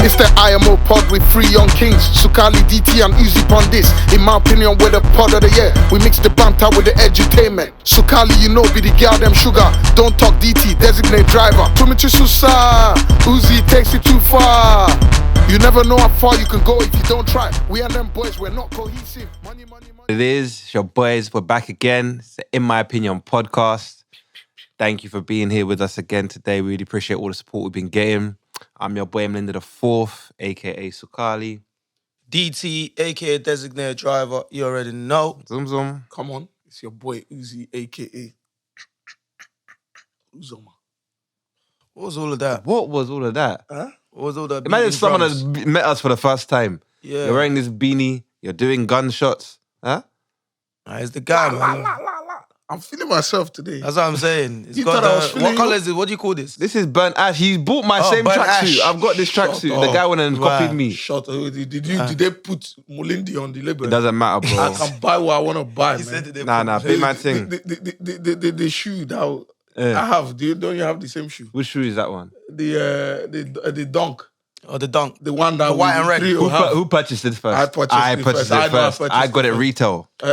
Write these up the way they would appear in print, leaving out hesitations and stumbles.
It's the IMO pod with 3 young kings. Sukali, DT and Easy on this. In my opinion, we're the pod of the year. We mix the banter with the edutainment. Sukali, you know, be the girl them sugar. Don't talk DT, designate driver. Tumichi Susa, Uzi takes it too far. You never know how far you can go if you don't try. We and them boys, we're not cohesive. Money. It is, it's your boys, we're back again. It's the In My Opinion podcast. Thank you for being here with us again today. We really appreciate all the support we've been getting. I'm your boy Melinda the Fourth, aka Sukali. DT, aka Designated Driver, you already know. Zoom zoom. Come on, it's your boy Uzi, aka Uzoma. What was all of that? What was all of that? Huh? What was all that? Imagine beating someone drums? has met us for the first time. Yeah. You're wearing this beanie, you're doing gunshots. Huh? It's the guy, man. I'm feeling myself today. That's what I'm saying. It's You got thought I was feeling what you? colour is it? What do you call this? This is burnt ash. He bought my same burnt tracksuit. ash. I've got this Shut tracksuit. up. The guy went and copied Right. me. Shut up. Did they put Molindi on the label? It doesn't matter, bro. I can buy what I want to buy, He man. said that they Nah, big man thing. The shoe that Yeah. I have. Don't you have the same shoe? Which shoe is that one? The dunk. Oh, the dunk. The one that The white and red. Who purchased it first? I purchased I it purchased first. it first. I got it retail. You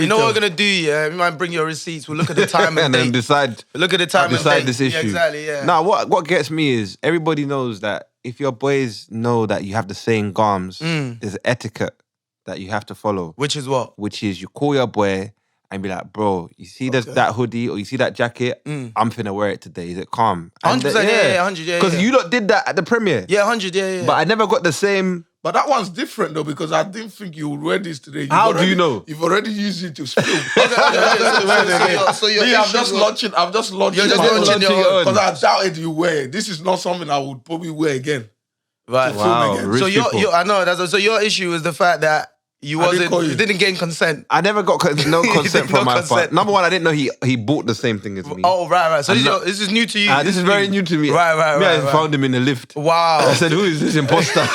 know what we're gonna do? Yeah, we might bring your receipts. We'll look at the time and And then date. decide Look at the time and date. this issue. Yeah, exactly. Yeah. Now, what gets me is everybody knows that if your boys know that you have the same garms, there's etiquette that you have to follow, Which is what? which is you call your boy and be like, bro, you see that hoodie or you see that jacket? I'm finna wear it today. Is it calm? 100%. Yeah, 100. Yeah. Because you lot did that at the premiere. Yeah, 100. Yeah. But I never got the same. But that one's different though because I didn't think you would wear this today. How do you know? You've already used it to spill. So your Me, I'm issue just was- launching. I'm just launching. You're just my launching own. your own. Because I doubted you wear it. This is not something I would probably wear again. Right. Wow, again. rich So people. I know that's so your issue is the fact that you didn't gain consent. I never got no consent from No my consent. part. Number one, I didn't know he bought the same thing as me. Oh, right. So not- this is new to you. This is very new to me. Right. Me, I found him in the lift. Wow. I said, who is this imposter?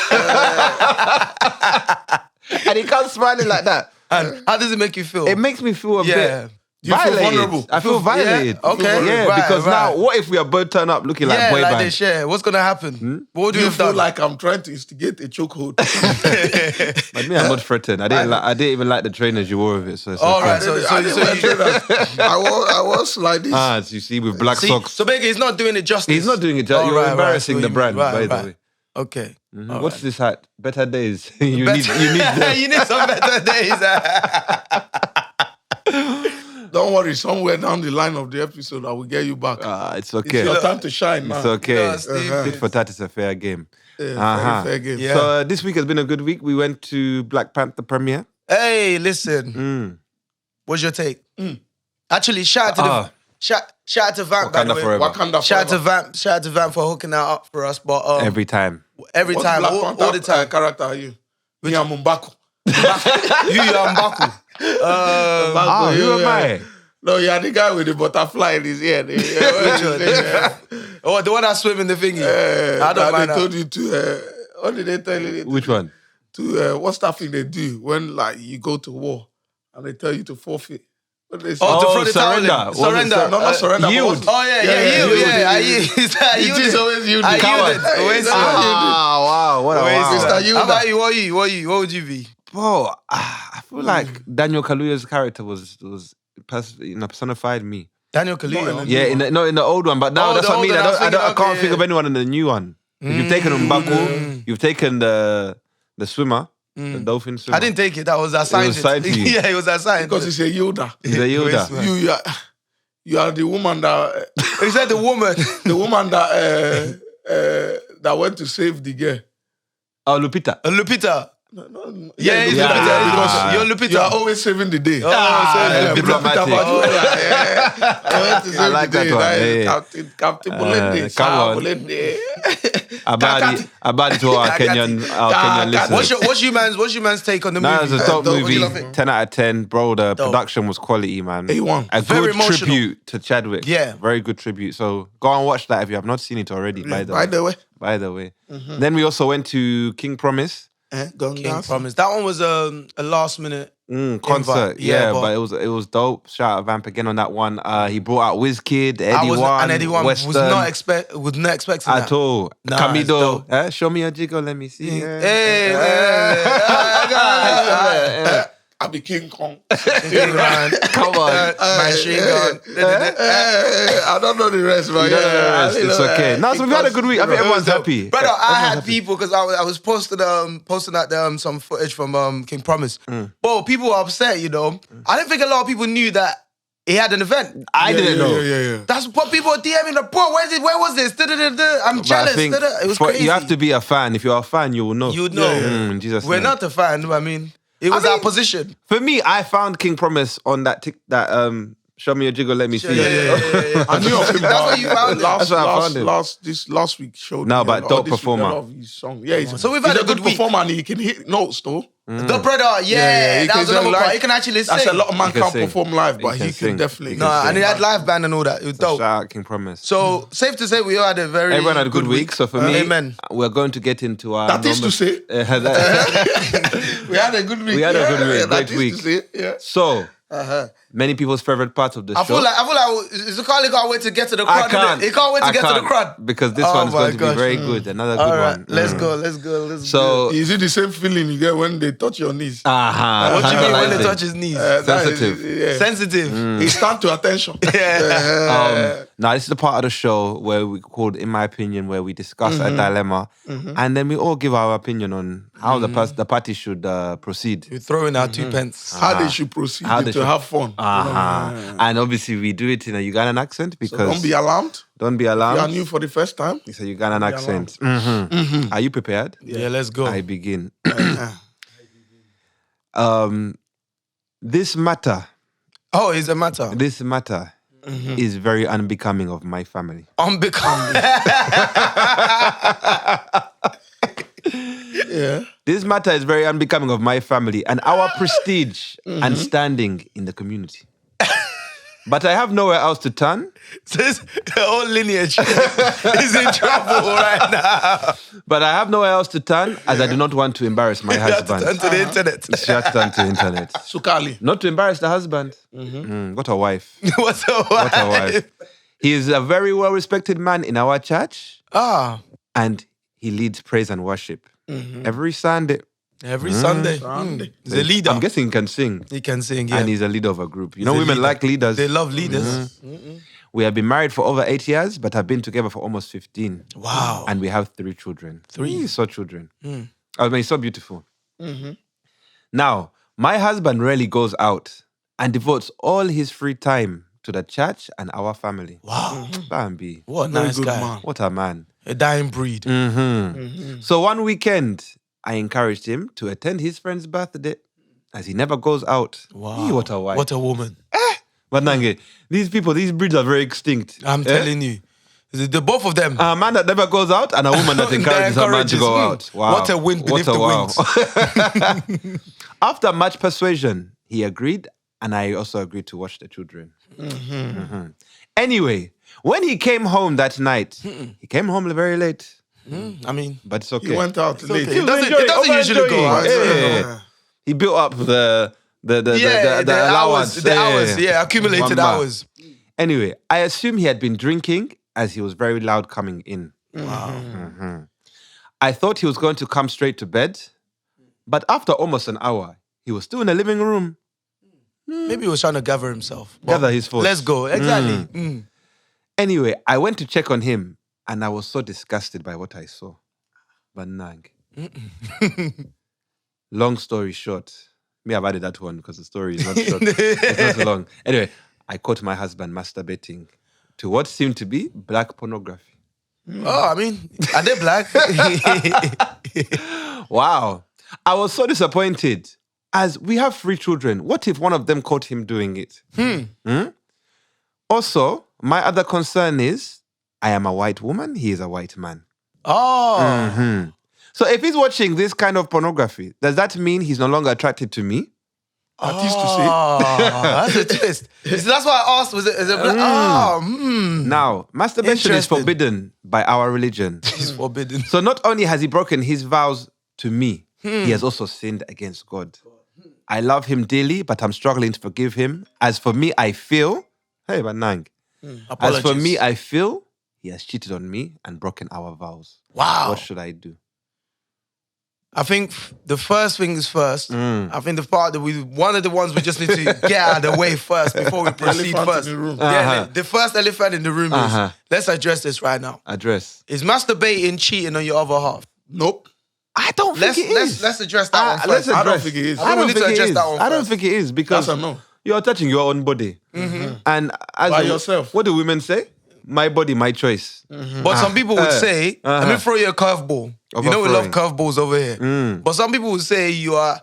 And he comes smiling like that. And how does it make you feel? It makes me feel a Yeah. bit You feel violated. vulnerable. I feel violated. Yeah, okay. Yeah, Right, because right. now, what if we are both turn up looking like boy like band? this, yeah. What's gonna happen? What would Do you you have feel done? like I'm trying to instigate a chokehold? But me, I'm not threatened. I didn't even like the trainers you wore with it. So it's All okay. right, so you, I was like this. As you see with black socks. so basically, he's not doing it justice. He's not doing it. You're right, embarrassing so the you- brand, right, by the right. way. Okay. All What's right. this hat? Better days. you need them. You need some better days. Don't worry, somewhere down the line of the episode, I will get you back. It's It's okay. your time to shine now. It's okay. Yeah, Steve. Tit for tat is a fair game. Very fair game. Yeah. So this week has been a good week. We went to Black Panther premiere. Hey, listen. What's your take? Actually, shout out to Vamp, by the Wakanda way. forever. Wakanda Shout forever. out to Vamp for hooking that up for us. But Every time. every What time, Black all Panther, the time. character are you? Me and Mumbaku. You are Mbaku. Who am I? No, you're the guy with the butterfly in his ear. Oh, the one that swim in the thingy. I don't mind They that. told you to, what did they tell you? Which one? To, what's that thing they do when like you go to war and they tell you to forfeit? What do they say? Oh, to Oh, throw the surrender. towel in. Was it Surrender. No, not surrender. yield. but what's- Oh, yeah, yield. Yeah, I yield. It is always you. I Coward. yielded. Always It's yielded. Wow, what a Always wow. yielded. Mr. Yielder. How about you? What would you be? Bro, I feel like Daniel Kaluuya's character was personified me. Daniel Kaluuya. Yeah, in the old one, but now Oh, that's the what I mean. older, I was I thinking, can't okay, think yeah. of anyone in the new one. You've taken Mbaku, you've taken the swimmer, the dolphin swimmer. I didn't take it. That was assigned. assigned to you. Yeah, it was assigned. Because it's a Yoda. He's a Yoda. You are the woman that He said the woman. that went to save the girl. Oh, Lupita. Lupita. No, Yeah, he's Yeah. Lupita. Yeah. You're Lupita. You are always saving the day. Oh, so diplomatic. I went to save like the that day. one, That is yeah. Captain Bulende. come Sir on. Bulende. Abadi to our Kenyan listeners. What's your man's take on the That movie? was a dope What do movie. you think? 10 out of 10. Bro, the Dope. production was quality, man. A1. A Very good emotional. tribute to Chadwick. Yeah. Very good tribute. So go and watch that if you have not seen it already, by the way. By the way. By the way. Then we also went to King Promise. King Promise. That one was a last minute concert. invite. Yeah, but it was dope. Shout out Vamp again on that one. He brought out Wizkid, Eddie One, and Eddie One Western, was not expecting at that. all. Nah, Camido, show me a jiggle, let me see. Hey, I be King Kong. Come on. Machine gun. I don't know the rest, but It's okay. No, so we've had a good week. I think everyone's happy. Brother, I had people because I was posting out some footage from King Promise. Bro, people were upset, you know. I didn't think a lot of people knew that he had an event. I didn't know. Yeah. That's what people were DMing. Like, bro, where was this? I'm jealous. It was crazy. You have to be a fan. If you're a fan, you will know. You would know. Jesus We're name. not a fan. I mean, it was our position. For me, I found King Promise on that show me a jiggle, let me see. Yeah. I knew of him. That's what you found. That's what I found him. Last week showed No, me but an dope audition, performer. a lot of his song. Yeah, So we've had he's a good week. performer and he can hit notes though. The brother, that was another part. He can actually sing. That's a lot of man He can can't sing. perform live, but He can he sing. can definitely. He can And he had live band and all that. It was So dope. shout out King Promise. So safe to say we all had a very Everyone had a good week. So for me, Amen. we're going to get into our. That is to say. we We had a good week. We had a good week, that great is week. to say, yeah. So, many people's favorite part of the show. I feel like Zukali can't wait to get to the crowd. He can't wait to get to the crowd. Because this Oh one's my going to be gosh. very good. Another good All right, one. let's go. So, Is it the same feeling you get when they touch your knees? What do you mean when they Tantalizing. touch his knees? Sensitive. Sensitive. It's time to attention. Now this is the part of the show where we called, in my opinion, where we discuss a dilemma, and then we all give our opinion on how the party should proceed. You're throwing out 2 pence. How they should proceed How they to should- have fun. And obviously we do it in a Ugandan accent So because don't be alarmed. don't be You are alarmed. new for the first time. It's a Ugandan accent. Are you prepared? Yeah, let's go. I begin. This matter Oh, it's a matter. is very unbecoming of my family. Unbecoming. Yeah. This matter is very unbecoming of my family and our prestige and standing in the community. But I have nowhere else to turn. Says the whole lineage is in trouble right now. But I have nowhere else to turn as I do not want to embarrass my You have to husband. turn to the internet. She has to turn to internet. Sukali. Not to embarrass the husband. What a wife. What's the What a wife. He is a very well-respected man in our church Ah, and he leads praise and worship every Sunday. every Sunday. He's a leader. I'm guessing he can sing. He can sing, yeah. And he's a leader of a group. You know, a women leader. like leaders. They love leaders. We have been married for over 8 years, but have been together for almost 15. Wow. And we have 3 children. 3? He saw children. I mean, so beautiful. Now, my husband rarely goes out and devotes all his free time to the church and our family. Wow. Bambi. What a Very nice good guy. man. What a man. A dying breed. So one weekend, I encouraged him to attend his friend's birthday as he never goes out. Wow. What a wife. What a woman. But Nange, these breeds are very extinct. I'm telling you. The both of them. A man that never goes out and a woman that encourages a man to go out. Wow. What a wind beneath the wings. After much persuasion, he agreed, and I also agreed to watch the children. Anyway, when he came home that night, he came home very late, I mean, but it's okay. He went out late. okay. It doesn't usually go out. Yeah. He built up the allowance. The hours, accumulated Wamba. hours. Anyway, I assume he had been drinking as he was very loud coming in. Wow. I thought he was going to come straight to bed, but after almost an hour, he was still in the living room. Maybe he was trying to gather himself. But Gather his thoughts. Let's go. Exactly. Anyway, I went to check on him, and I was so disgusted by what I saw. But nang. Long story short, me, I've added that one because the story is not short. It's not long. Anyway, I caught my husband masturbating to what seemed to be black pornography. Oh, I mean, are they black? Wow. I was so disappointed. As we have 3 children, what if one of them caught him doing it? Also, my other concern is I am a white woman, he is a white man. Oh. So if he's watching this kind of pornography, does that mean he's no longer attracted to me? That is to say. That's a twist. So that's why I asked, is it black? Now, masturbation is Interesting. forbidden by our religion. It's forbidden. So not only has he broken his vows to me, he has also sinned against God. I love him dearly, but I'm struggling to forgive him. As for me, I feel, hey, Banang. As for me, I feel he has cheated on me and broken our vows. Wow. What should I do? I think the first thing is first. I think the part that one of the ones we just need to get out of the way first before we proceed first. In the room. Yeah, the first elephant in the room is, let's address this right now. Address. Is masturbating cheating on your other half? Nope. I don't think it is. Let's address that one first. I don't think it is. I don't think it is. I don't think it is because That's a no. you're touching your own body. And as By yourself. What do women say? My body, my choice. But some people would say, let me throw you a curveball. You know we love curveballs over here. But some people would say you are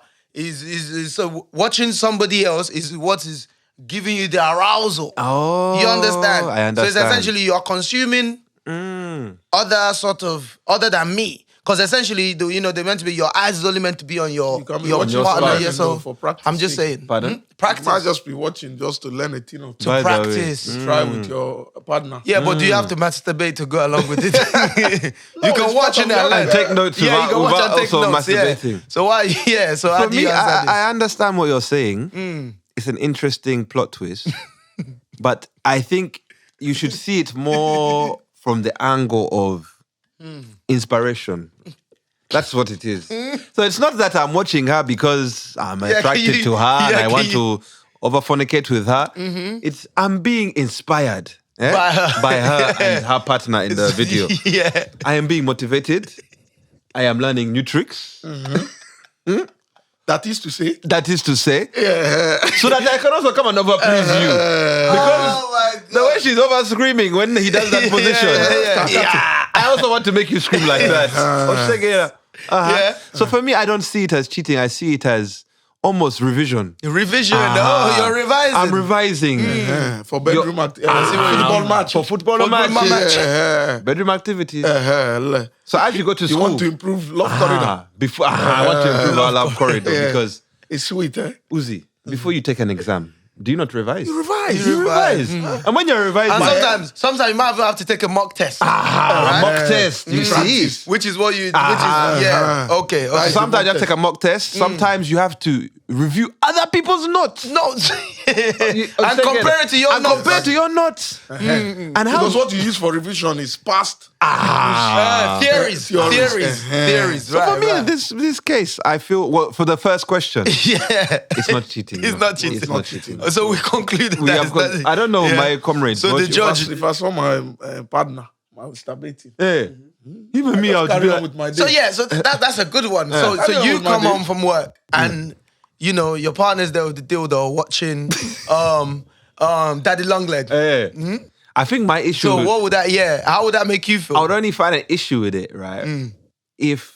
so watching somebody else is what is giving you the arousal. Oh, You understand? I understand. So it's essentially you are consuming other than me. Because essentially, they're meant to be, your eyes is only meant to be on your watching partner. slide, Yeah, so for practice I'm just sake. saying. Pardon? Practice. You might just be watching just to learn a thing or two. By the way. Practice. Try with your partner. Yeah, but do you have to masturbate to go along with it? You can watch it And take notes Yeah, you without, can watch without and take also notes. masturbating. Yeah. So why? Yeah. So how For do you me, understand I understand what you're saying. It's an interesting plot twist. But I think you should see it more from the angle of inspiration. That's what it is. So it's not that I'm watching her because I'm attracted to her and I want to over-fornicate with her. It's I'm being inspired by her and her partner in the video. Yeah. I am being motivated. I am learning new tricks. That is to say. That is to say, so that I can also come and over please you. Because Oh my God. the way she's over screaming when he does that position, Yeah. I also want to make you scream like that. Yeah. So for me, I don't see it as cheating. I see it as almost revision. Revision. No, you're revising. I'm revising. For bedroom football match. For football match. Bedroom activities. So as you go to You school, want to improve love corridor. before I want to improve our love corridor because It's sweet, eh? Uzi, before you take an exam, do you not revise? You revise. You revise. And when you're revising, And sometimes you might even have to take a mock test. mock test. You see? Practice. Which is what you, okay. Sometimes you have to take a mock test. Sometimes you have to review other people's notes. Notes. And compare it to your notes. Compare to your notes. And how? Because what you use for revision is past. Theories. Theories. So for me, in this case, I feel, well, for the first question, Yeah. it's not cheating. It's not cheating. It's not cheating. So we concluded We have that. I don't know, my comrades. So what the you- judge. If I saw my partner, I would start dating. Hey, even me, I would Carry be on like, with my day. So yeah, so that's a good one. So I don't you know my come day. home from work and your partner's there with the dildo watching Daddy Longleg. hey. I think my issue. So with- what would that? Yeah, how would that make you feel? I would only find an issue with it, right? If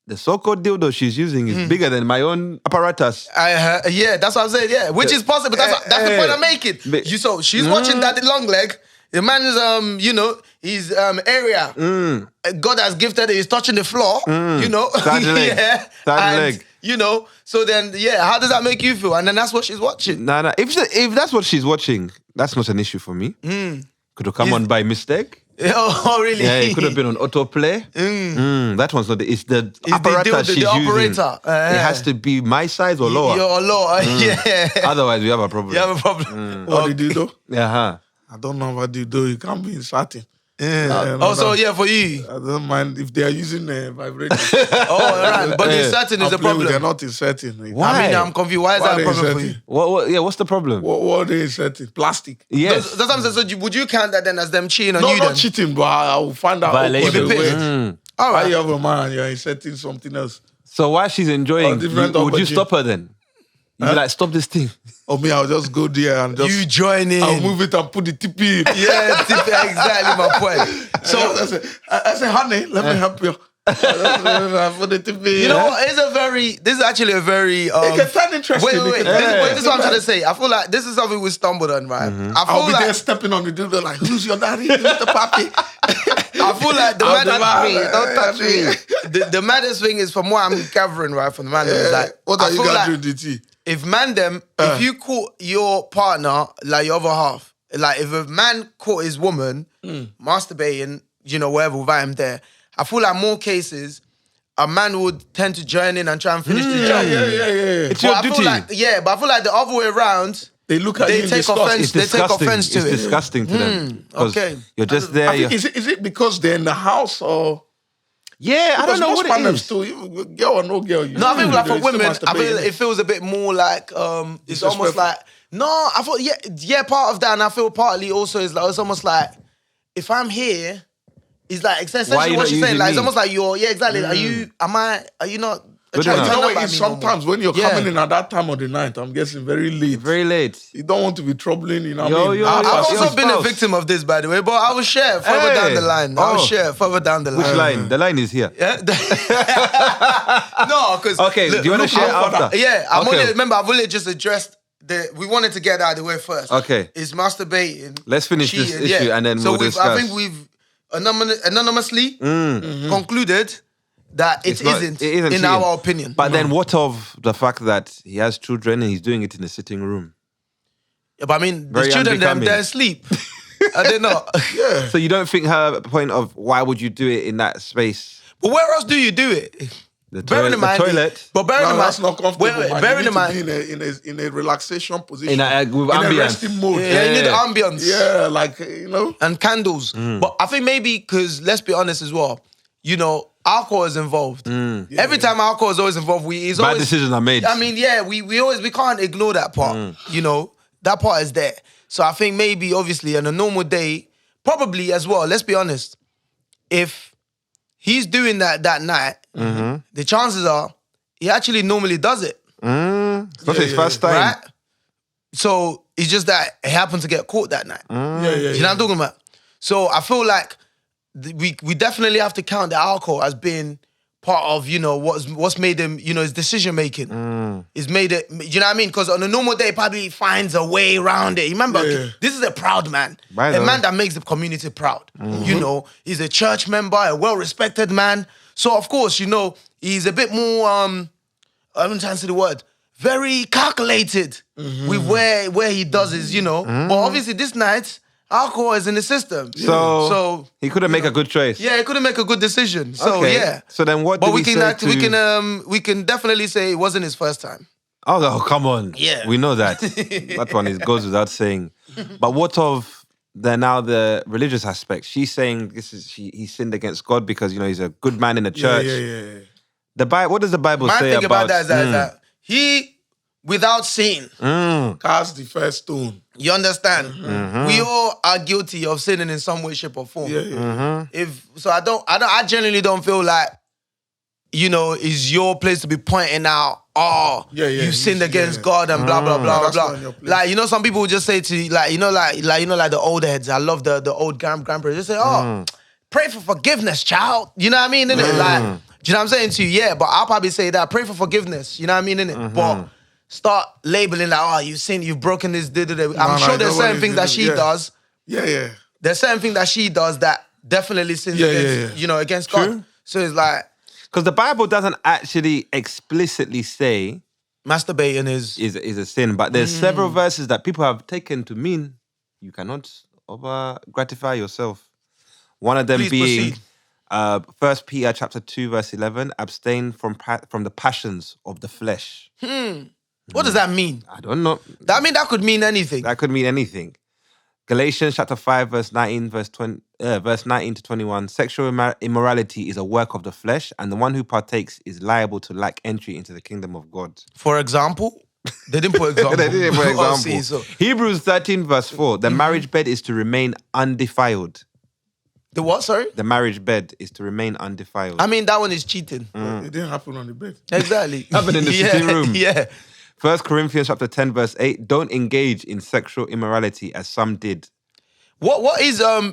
the so-called dildo she's using is bigger than my own apparatus. Yeah, that's what I'm saying. Yeah, which is possible. That's the point I'm making. But- So she's watching Daddy Longleg. The man is his area. God has gifted it. He's touching the floor. Daddy leg. Yeah. Daddy And, leg. So then how does that make you feel? And then that's what she's watching. Nah. If that's what she's watching, that's not an issue for me. Could have come on by mistake. Oh, really? Yeah, it could have been on autoplay. That one's not. It's the apparatus the she's operator. using. It has to be my size or lower. You're lower. Yeah. Otherwise, we have a problem. You have a problem. What did you do? Yeah. I don't know what you do. You can't be inserting. For you. I don't mind if they are using a vibrator. Oh, right. But inserting is a problem. They're not inserting. Why? I mean, I'm confused. Why is Why that a they problem for you? inserting? What's the problem? What are they inserting? Plastic. Yes. That's what I'm saying. So would you count that then as them cheating on No, you not then? cheating, but I will find out. Violation. awkward You'll be pissed. ways. All Why right. you have a man and you're inserting something else? So while she's enjoying, Oh, different would you opportunity. stop her then? You'd be like, stop this thing. Or me, I'll just go there and just... You join in. I'll move it and put the TP in. Yeah, exactly my point. So I say, honey, let me help you. Put the TP in. You know what? This is actually a very... It can sound interesting. Wait. This is what I'm trying to say. I feel like this is something we stumbled on, right? I I'll feel be there like... stepping on the dildo like, who's your daddy? Who's the papi? I feel like Don't touch me. The maddest thing is, from what I'm gathering, right, from the man, is like... What I are you feel gathering, like DT? if if you caught your partner, like your other half, like if a man caught his woman masturbating, wherever without him there, I feel like more cases, a man would tend to join in and try and finish the job. Yeah. It's your duty. But I feel like the other way around, They look at you and take discuss. offense. They take offense to It's it. disgusting to them. 'Cause Okay. You're just there. I think, is it because they're in the house or? Yeah, I don't know what it is. Too, girl or no girl. No, I think like for they still women, I masturbate, feel innit? it feels a bit more like it's almost Disrespectful. like I thought part of that, and I feel partly also is like it's almost like if I'm here, it's like essentially Why you what not she's saying. using Like it's me? almost like you're exactly. Are you not? Good trying to enough. turn You know up what, at me no more? sometimes when you're Yeah. coming in at that time of the night, I'm guessing very late. Very late. You don't want to be troubling, you know what I mean? Yo, Half yo, I've past yo. also six. been a spouse. victim of this, by the way, but I will share further Hey. down the line. I'll Oh. share further down the line. Which line? The line is here. Yeah. No, because Okay, do you want to share after? Yeah, Okay. I've only just addressed we wanted to get out of the way first. Okay. Is masturbating. Let's finish this cheating, issue and then we'll I discuss. think we've anonymously concluded that It's not- isn't it isn't in cheating. our opinion. But then what of the fact that he has children and he's doing it in the sitting room? Yeah, but I mean, Very the children, unbecoming. they're asleep. Are they not? Yeah. So you don't think her point of why would you do it in that space? But where else do you do it? The Bearing in mind, toilet. But bearing No, in mind, that's not comfortable. man. bearing You in need to mind, be in a relaxation position. With in ambience. a resting mode. yeah, you need Yeah. ambience. Yeah, like, you know. And candles. But I think maybe because let's be honest as well, alcohol is involved. Every time alcohol is always involved, Bad decisions are made. I mean, yeah, we can't ignore that part. That part is there. So I think maybe obviously on a normal day, probably as well. Let's be honest, if he's doing that night, the chances are he actually normally does it, It's not his first time. right? So it's just that it happened to get caught that night. Yeah. You know what I'm talking about? So I feel like we definitely have to count the alcohol as being part of, what's made him, his decision making. Is made it, you know what I mean? Because on a normal day, probably finds a way around it. Remember, this is a proud man. Right A on. man that makes the community proud. He's a church member, a well-respected man. So of course, he's a bit more, I'm trying to say the word, very calculated with where he does his, But obviously this night, alcohol is in the system. So he couldn't make a good choice. Yeah, he couldn't make a good decision. So Okay. yeah. So then what But did we he can say act, to... we can definitely say it wasn't his first time. Oh, come on. Yeah. We know that. That one goes without saying. But what of the religious aspect? She's saying he sinned against God because, he's a good man in the church. Yeah. The Bible, what does the Bible My say thing about about that is that he, without sin, Cast the first stone. you understand? We all are guilty of sinning in some way, shape, or form. Yeah. I genuinely don't feel like, it's your place to be pointing out, you sinned against God and blah blah blah That's not blah. in your place. Like, some people will just say to you, like the old heads. I love the old grandparents. They say, pray for forgiveness, child. You know what I mean? Innit? Like, do you know what I'm saying to you? Yeah, but I'll probably say that, pray for forgiveness. You know what I mean? Innit? But start labeling like, you've sinned, you've broken this. I'm sure there's certain things that she does. Yeah. There's certain things that she does that definitely sins against, against God. So it's like Because the Bible doesn't actually explicitly say masturbating is is a sin, but there's several verses that people have taken to mean you cannot over gratify yourself. One of them Please being proceed. 1 Peter chapter 2 verse 11, abstain from the passions of the flesh. What does that mean? I don't know. That could mean anything. That could mean anything. Galatians chapter 5 verse 19 verse 19 to 21, sexual immorality is a work of the flesh, and the one who partakes is liable to lack entry into the kingdom of God. For example, they didn't put example. They didn't put Oh, example. see, so Hebrews 13 verse 4, the marriage bed is to remain undefiled. the what? Sorry. The marriage bed is to remain undefiled. I mean, that one is cheating. It didn't happen on the bed. Exactly. Happened in the sitting room. Yeah. 1 Corinthians chapter 10 verse 8, don't engage in sexual immorality as some did. What is I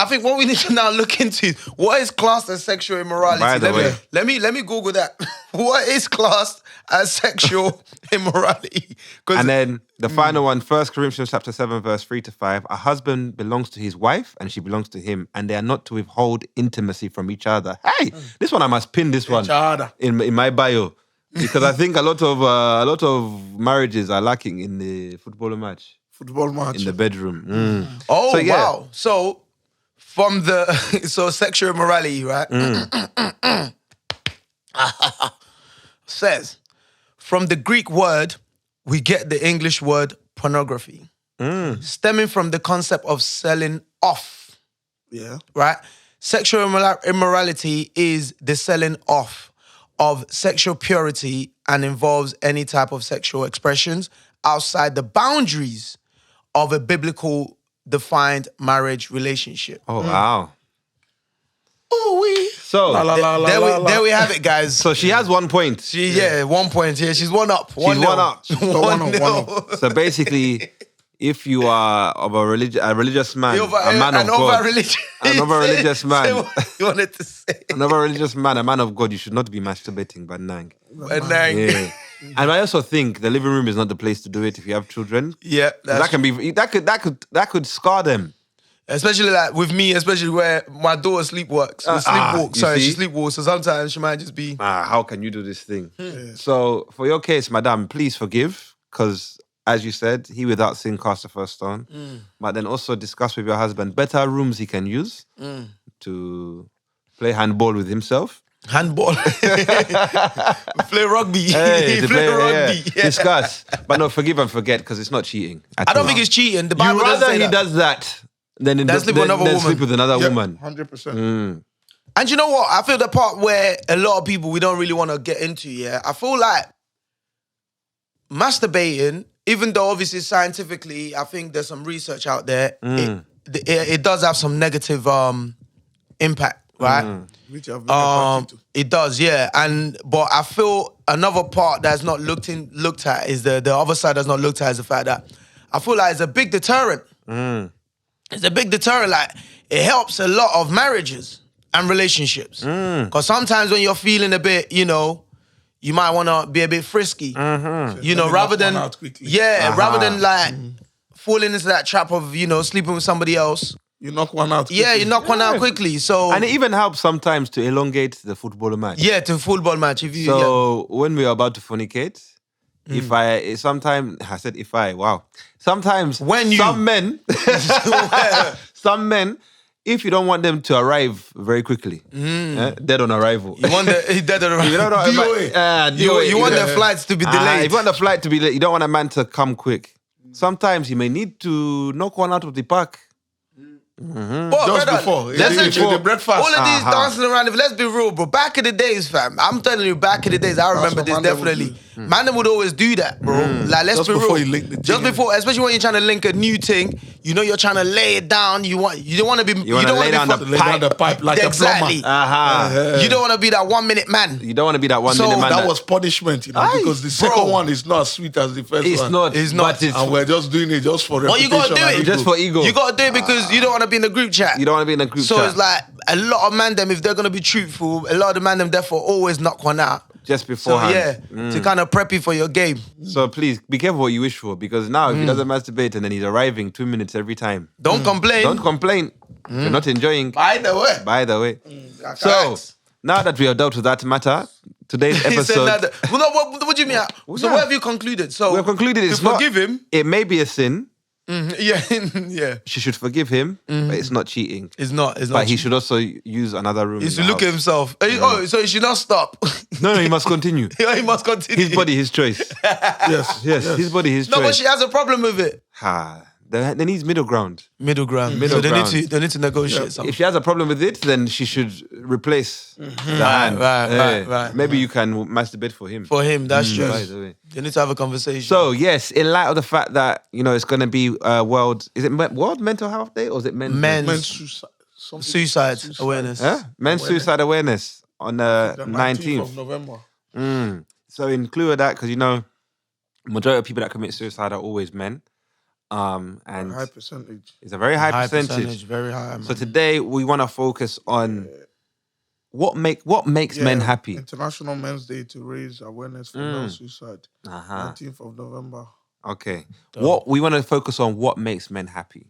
think what we need to now look into, what is classed as sexual immorality? By the way. Let me Google that. What is classed as sexual immorality? And then the final one, 1 Corinthians chapter 7 verse 3 to 5, a husband belongs to his wife and she belongs to him, and they are not to withhold intimacy from each other. Hey, this one I must pin this one other. in my bio, because I think a lot of marriages are lacking in the football match. Football match. In the bedroom. Oh, So, yeah. wow. So from the sexual immorality, right? Says, from the Greek word, we get the English word pornography, stemming from the concept of selling off. Yeah. Right? Sexual immorality is the selling off of sexual purity and involves any type of sexual expressions outside the boundaries of a biblical defined marriage relationship. Oh, wow. Ooh-wee. So, There we have it, guys. so she has 1 point. 1 point here. She's one up. She's one up. One up. So basically, if you are of a religious man, a man of God, another religious man, you wanted to say another religious man, a man of God, you should not be masturbating, but nang. Yeah. And I also think the living room is not the place to do it if you have children. Yeah, that could scar them. Especially like with me, especially where my daughter sleepwalks. She sleepwalks, so sometimes she might just be... how can you do this thing? So for your case, madam, please forgive, because as you said, he without sin cast the first stone. But then also discuss with your husband better rooms he can use to play handball with himself. Handball. Play rugby. Hey, play rugby. Yeah. Discuss. But no, forgive and forget, because it's not cheating. I don't think it's cheating. The Bible You rather doesn't say he that. does that than sleep with another woman. Sleep with another woman. 100%. And you know what? I feel the part where a lot of people we don't really want to get into, I feel like masturbating, even though obviously scientifically, I think there's some research out there, it does have some negative impact, right? Which I've never It does, yeah. But I feel another part that's not looked at is the other side that's not looked at is the fact that I feel like it's a big deterrent. It's a big deterrent. Like, it helps a lot of marriages and relationships. Because sometimes when you're feeling a bit, you might want to be a bit frisky. Rather than rather than like falling into that trap of, sleeping with somebody else. You knock one out quickly. Yeah, you knock one out quickly. So, and it even helps sometimes to elongate the football match. Yeah, to football match. When we are about to fornicate, sometimes when some men, if you don't want them to arrive very quickly, dead on arrival. You want dead on arrival. You want their flights to be delayed. If you want the flight to be late, you don't want a man to come quick. Sometimes you may need to knock one out of the park. Before. The breakfast. All of these dancing around, let's be real, bro. Back in the days, fam. I'm telling you, back in the days, I remember this definitely. Man would always do that, bro. Like, let's be real. Just before, especially when you're trying to link a new thing, you're trying to lay it down. You don't want to be. You don't want to lay down the pipe like a plumber. You don't want to be that 1 minute man. You don't want to be that 1 minute man. That was punishment, because the second one is not as sweet as the first one. It's not. And we're just doing it just for reputation. Well, you gotta do it just for ego. You gotta do it because you don't want to be in the group chat. You don't want to be in a group chat. So it's like a lot of man them, if they're gonna be truthful, a lot of the man them therefore always knock one out. Just beforehand. So to kind of prep you for your game. So please, be careful what you wish for, because now if he doesn't masturbate and then he's arriving 2 minutes every time. Don't complain. Don't complain. You're not enjoying. By the way. So, now that we have dealt with that matter, today's episode... what do you mean? So what have you concluded? So we have concluded it's not... forgive him. It may be a sin. Yeah. She should forgive him, but it's not cheating. It's not. But he should also use another room. He should look at himself. So he should not stop. No, he must continue. He must continue. His body, his choice. Yes. His body, his choice. No, but she has a problem with it. There needs middle ground. Middle ground. So they need to negotiate something. If she has a problem with it, then she should replace the hand. Right. Maybe you can masturbate for him. For him, that's true. By the way. They need to have a conversation. So yes, in light of the fact that it's going to be World Mental Health Day, or is it Men's Suicide Awareness? Men's Suicide Awareness on the 19th of November. So include that, because majority of people that commit suicide are always men. And a high percentage. It's a very high percentage. Very high. So today we want to focus on what makes men happy. International Men's Day to raise awareness for male suicide. 19th of November. Okay. What we want to focus on what makes men happy,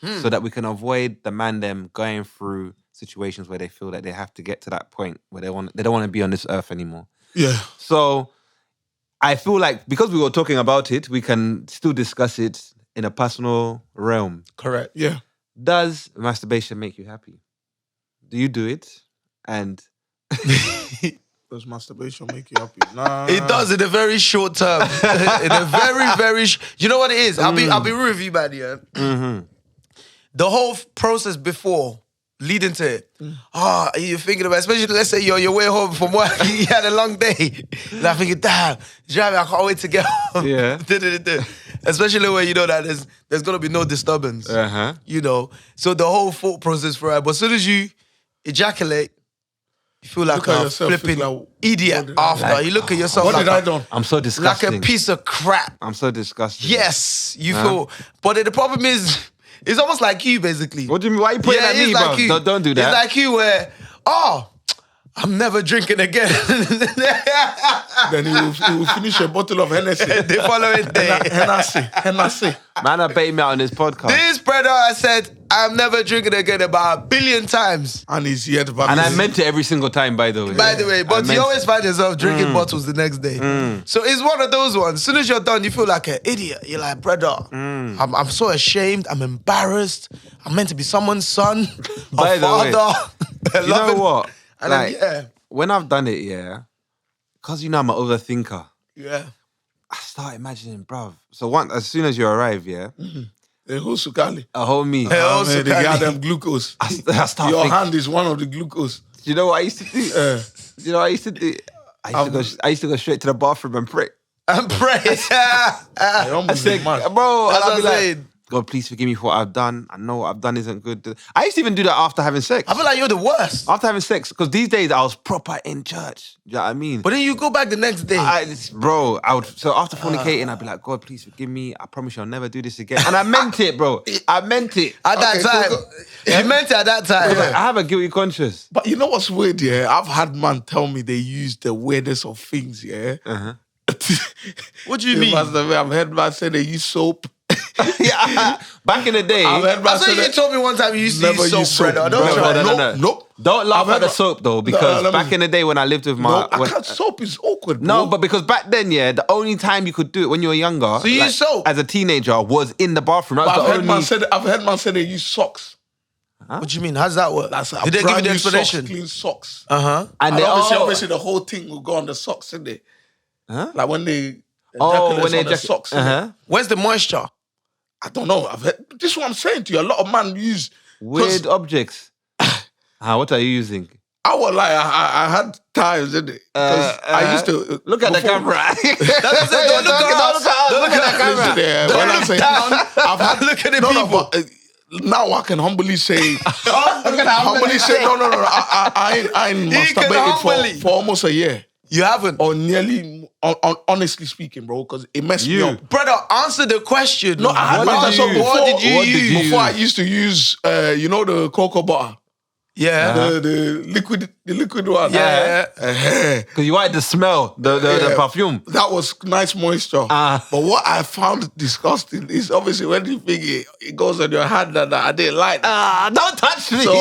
so that we can avoid the man them going through situations where they feel that they have to get to that point where they don't want to be on this earth anymore. Yeah. So I feel like because we were talking about it, we can still discuss it in a personal realm. Correct. Yeah. Does masturbation make you happy? Do you do it? And Does masturbation make you happy? Nah. It does in a very short term. In a very, very... You know what it is? I'll be real with you, man, yeah? Mm-hmm. The whole process before, leading to it, you're thinking about, especially let's say you're on your way home from work, you had a long day. And I'm thinking, damn, driving, I can't wait to get home. Yeah. Especially when you know that there's going to be no disturbance. Uh-huh. You know? So the whole thought process for it. But as soon as you ejaculate, you feel like a flipping idiot after. You look at yourself what like did I do? I'm so disgusting. like a piece of crap. I'm so disgusted. Yes, you feel. But then the problem is, it's almost like you, basically. What do you mean? Why are you putting at me, like bro? Don't do that. It's like you where, I'm never drinking again. Then he will finish a bottle of Hennessy. The following day. Hennessy. Man, I bait me out on this podcast. This brother, I said, I'm never drinking again about 1 billion times. And he's yet back. And I meant it every single time, by the way. By the way, but you always find yourself drinking bottles the next day. So it's one of those ones. As soon as you're done, you feel like an idiot. You're like, brother, I'm so ashamed. I'm embarrassed. I'm meant to be someone's son, By the way, father. you know what? And Like, then, when I've done it, because you know I'm an overthinker, yeah. I start imagining, bruv. So as soon as you arrive, The whole sukali. a whole me, Hey, also They got them glucose. I start Your thinking, hand is one of the glucose. you know what I used to do? You know what I used to do? I used to go straight to the bathroom and pray. And pray. I almost Say, mad. bro, That's and I'd what be I'm like, saying. God, please forgive me for what I've done. I know what I've done isn't good. I used to even do that after having sex. I feel like you're the worst. After having sex, because these days I was proper in church. Do you know what I mean? But then you go back the next day. Bro, so after fornicating, I'd be like, God, please forgive me. I promise you I'll never do this again. And I meant it, bro. I meant it. At that time. You meant it at that time. Like, I have a guilty conscience. But you know what's weird, I've had man tell me they use the weirdest of things, What do you mean? I've heard man say they use soap. Yeah, back in the day. I've heard man I say thought you told me one time you used to never use soap, use soap, brother. bro. Don't try. No. Nope. Don't laugh I've at the heard- soap though, because let me- back in the day when I lived with my... No, I can't. Soap is awkward, bro. No, but because back then, the only time you could do it when you were younger, So you use soap? as a teenager, was in the bathroom. That But was I've heard man say they use socks. What do you mean? How's that work? That's Did they give you brand the new explanation? Socks, clean socks. And And they obviously the whole thing will go on the socks, isn't it? Huh? Like when they when they on the socks. innit? Where's the moisture? I don't know. I've heard, this is what I'm saying to you. A lot of man use 'cause weird objects. What are you using? I was like, I had times, didn't it? Because I used to Look at the before- camera. Don't look at us. Don't look at the camera. Listen, Don't when I look say, down. I've had Look at the no, people. but, now I can humbly say, humbly say, no. I ain't He can humbly. masturbated for almost a year. You haven't. Or nearly, honestly speaking, bro, because it messed me up. Brother, answer the question. No, I had What my did soap you- before. What did you use? Before I used to use, the cocoa butter. Yeah. The liquid one. Yeah. Because you wanted the smell, the perfume. That was nice moisture. Ah. But what I found disgusting is obviously when you think it goes on your hand and I didn't like that. Don't touch me. So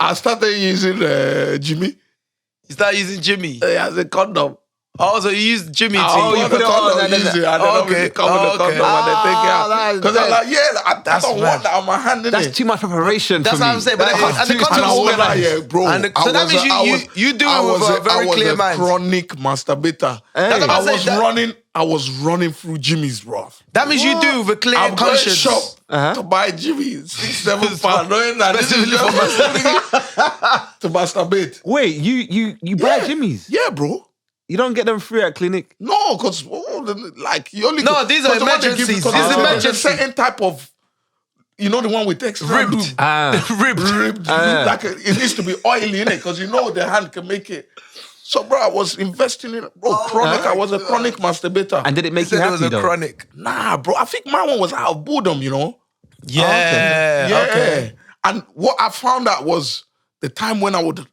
I started using Jimmy You start using Jimmy. as a condom. Oh, so you use Jimmy to you put it on and then- use it, and then obviously cover the condom and then take it out. Because I'm like, I don't want that on my hand, innit? That's too much preparation That's for what me. I'm saying. But That the- is and the too- condoms And I was organized. like, bro. And so that means you do it with a very clear mind. Chronic masturbator. That's what I'm saying. I was running through Jimmy's, bro. That means you do with a clear I'm going conscience. shop to buy Jimmy, 6-7 pounds, knowing that this is Specifically just to masturbate. Wait, you buy Jimmy's? Yeah, bro. You don't get them free at clinic? No, because you only No, these are emergencies. These There's a emergencies. certain type of, the one with extra Ribbed. lube. Ribbed. Like it needs to be oily in it because the hand can make it. So, bro, I was investing in chronic. I was a chronic masturbator. And did it make He you said it was happy a though? chronic. Nah, bro, I think my one was out of boredom, Yeah. Yeah. Okay. And what I found out was the time when I would,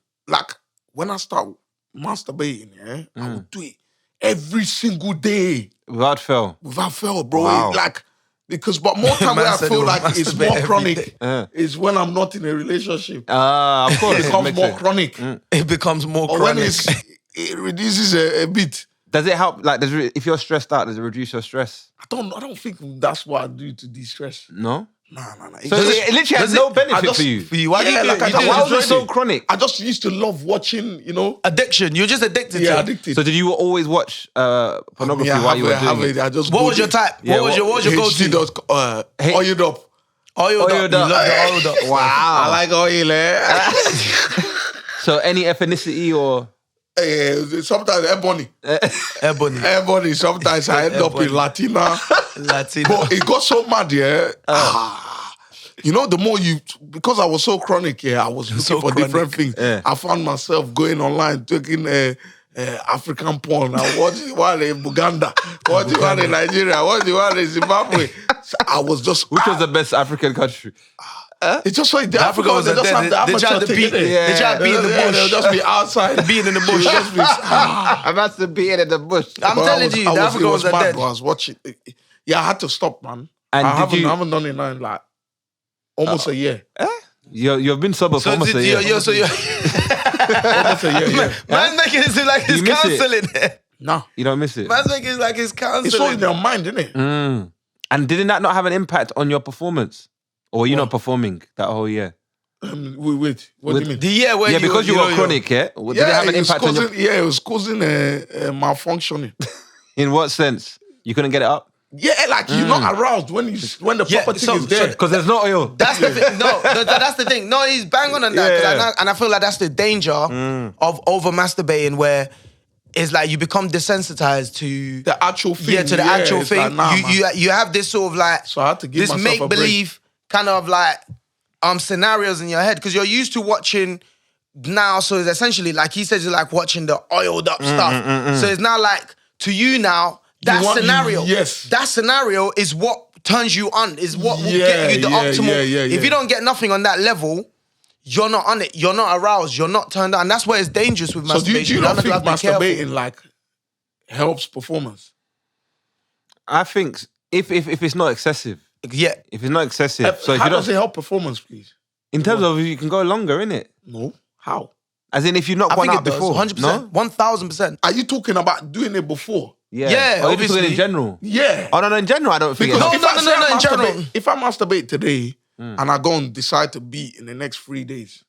when I start masturbating, I would do it every single day Without fail. without fail, bro. Wow. But more time Man where I said feel he like would it's masturbate more every chronic day. is when I'm not in a relationship. Of course. It becomes makes more sense. chronic. It becomes more Or chronic. when it reduces a bit. Does it help? Like, if you're stressed out, does it reduce your stress? I don't think that's what I do to de-stress. No? Nah. So it literally has no benefit for you. Why do you like, Why was it so chronic? I just used to love watching, Addiction. You're just addicted to it. addicted. So did you always watch pornography while you were doing it? What was your type? What was your go-to? Oiled up. Oiled up. You love the oiled up. Wow. I like oil, So any ethnicity or... sometimes Ebony. Ebony. Sometimes I end up in Latina. But it got so mad, yeah. The more because I was so chronic, I was looking for different things. Yeah. I found myself going online, taking African porn. I watched one in Buganda, watched one in Nigeria, watched one in Zimbabwe. So I was just... Which was the best African country? It's just like the Africa was they just have the they tried to beat. They tried to be in the bush. They'll just be outside, being in the bush. I'm about to be in the bush. I'm telling you, Africa was dead. I was watching. Yeah, I had to stop, man. And I haven't done it now in like almost a year. You've been sober for almost a year. Almost a year. Man's making it seem like he's counselling. No, you don't miss it. Man's making it like he's counselling. It's all in your mind, isn't it? And didn't that not have an impact on your performance? Or were you not performing that whole year? Wait, what do you mean? The year where because you were chronic, Did it have an impact on your... Yeah, it was causing malfunctioning. In what sense? You couldn't get it up? Yeah, like you're not aroused when the proper thing is there. Because there's no oil. That's the thing. No, that's the thing. No, he's bang on that. Yeah. And I feel like that's the danger of over masturbating, where it's like you become desensitized to the actual thing. Yeah, to the actual thing. Like, nah, you have this sort of like so I had to give this myself make believe kind of like scenarios in your head because you're used to watching now. So it's essentially like he says, you're like watching the oiled up stuff. So it's now like to you now that scenario. That scenario is what turns you on. Is what will get you the optimal. If you don't get nothing on that level, you're not on it. You're not aroused. You're not turned on. And that's where it's dangerous with masturbation. So do you not think masturbating like helps performance? I think if it's not excessive. Yeah. If it's not excessive. So how does it help performance, please? In terms of you can go longer, innit? No. How? As in if you've not gone out before. 100%. No? 1000%. Are you talking about doing it before? Yeah, or obviously in general. Yeah. Oh no, in general I don't think because it in general. If I masturbate today and I go and decide to beat in the next 3 days,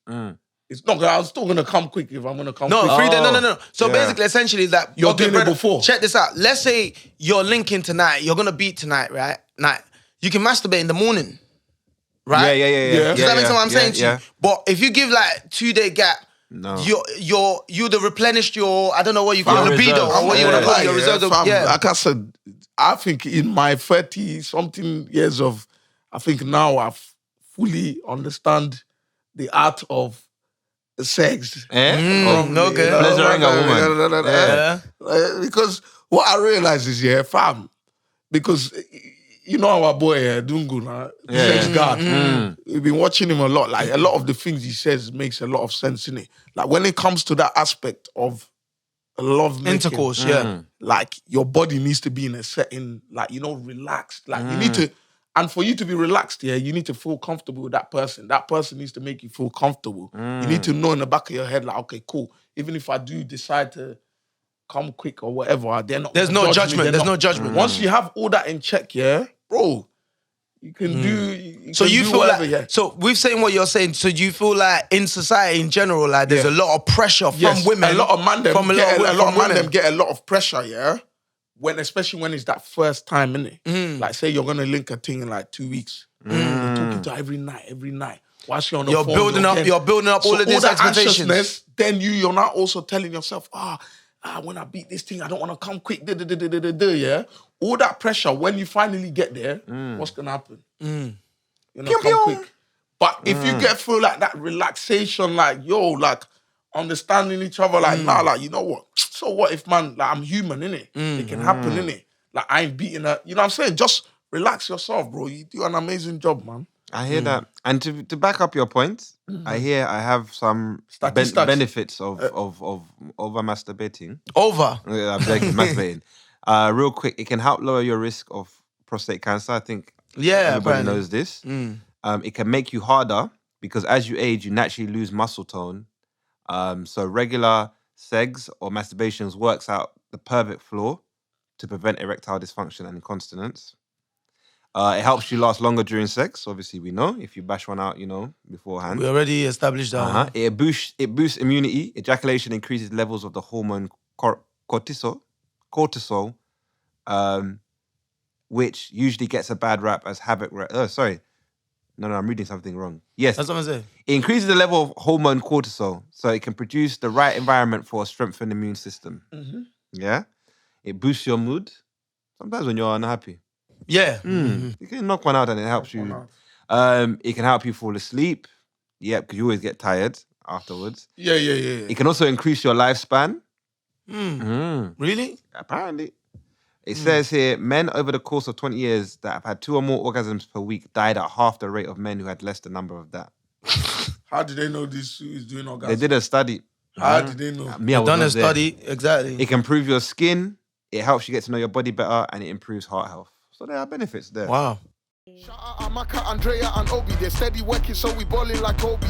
it's not. I'm still gonna come quick if I'm gonna come. No, quick. 3 days. No. So basically, essentially, that you're doing it before. Check this out. Let's say you're linking tonight. You're gonna beat tonight, right? Night. You can masturbate in the morning, right? Yeah. Does that make sense? What I'm saying to you? But if you give like 2-day gap. No. You'd have replenished your, I don't know what you call it, libido or what you want to call it, your reserve. Like I said, I think in my 30-something years of, I think now I fully understand the art of sex. No good. Pleasuring a woman. Because what I realize is, fam, because you know our boy Dungu, sex god. We've been watching him a lot. Like a lot of the things he says makes a lot of sense in it. Like when it comes to that aspect of love intercourse, like your body needs to be in a setting, like relaxed. Like you need to, and for you to be relaxed, you need to feel comfortable with that person. That person needs to make you feel comfortable. You need to know in the back of your head, like, okay, cool. Even if I do decide to come quick or whatever, there's no judgment. There's no judgment. Once you have all that in check, bro, you can do. So you feel whatever, like. So we've seen what you're saying. So do you feel like in society in general, like there's a lot of pressure from women. A lot of man them get a lot of pressure, especially when it's that first time, innit? Like say you're gonna link a thing in like 2 weeks. You're talking to every night. Whilst you're on the phone, you're building up all of these expectations. Then you're now also telling yourself, when I beat this thing, I don't want to come quick. Yeah. All that pressure, when you finally get there, what's gonna happen? You're not come quick. But if you get through like that relaxation, like like understanding each other, like like you know what? So what if man, like I'm human, innit? It can happen, innit? Like I ain't beating her. You know what I'm saying? Just relax yourself, bro. You do an amazing job, man. I hear that. And to back up your point, I have some benefits of over masturbating. Yeah, I'm joking, masturbating. Real quick, it can help lower your risk of prostate cancer. I think everybody knows this. It can make you harder because as you age, you naturally lose muscle tone. So regular sex or masturbations works out the pelvic floor to prevent erectile dysfunction and incontinence. It helps you last longer during sex. Obviously, we know if you bash one out, beforehand. We already established that. It boosts immunity. Ejaculation increases levels of the hormone cortisol, which usually gets a bad rap as habit. No, I'm reading something wrong. Yes, that's what I'm saying. It increases the level of hormone cortisol, so it can produce the right environment for a strengthened immune system. Mm-hmm. Yeah, it boosts your mood. Sometimes when you're unhappy. Yeah. You can knock one out and it helps you. It can help you fall asleep. Yeah, because you always get tired afterwards. Yeah. It can also increase your lifespan. Really? Apparently. It says here, men over the course of 20 years that have had 2 or more orgasms per week died at half the rate of men who had less the number of that. How did they know this is doing orgasms? They did a study. How did they know? They've done a study, exactly. It can improve your skin, it helps you get to know your body better, and it improves heart health. So there are benefits there. Wow. Shout out Amaka, Andrea, and Obi. They're steady working, so we balling like Kobe.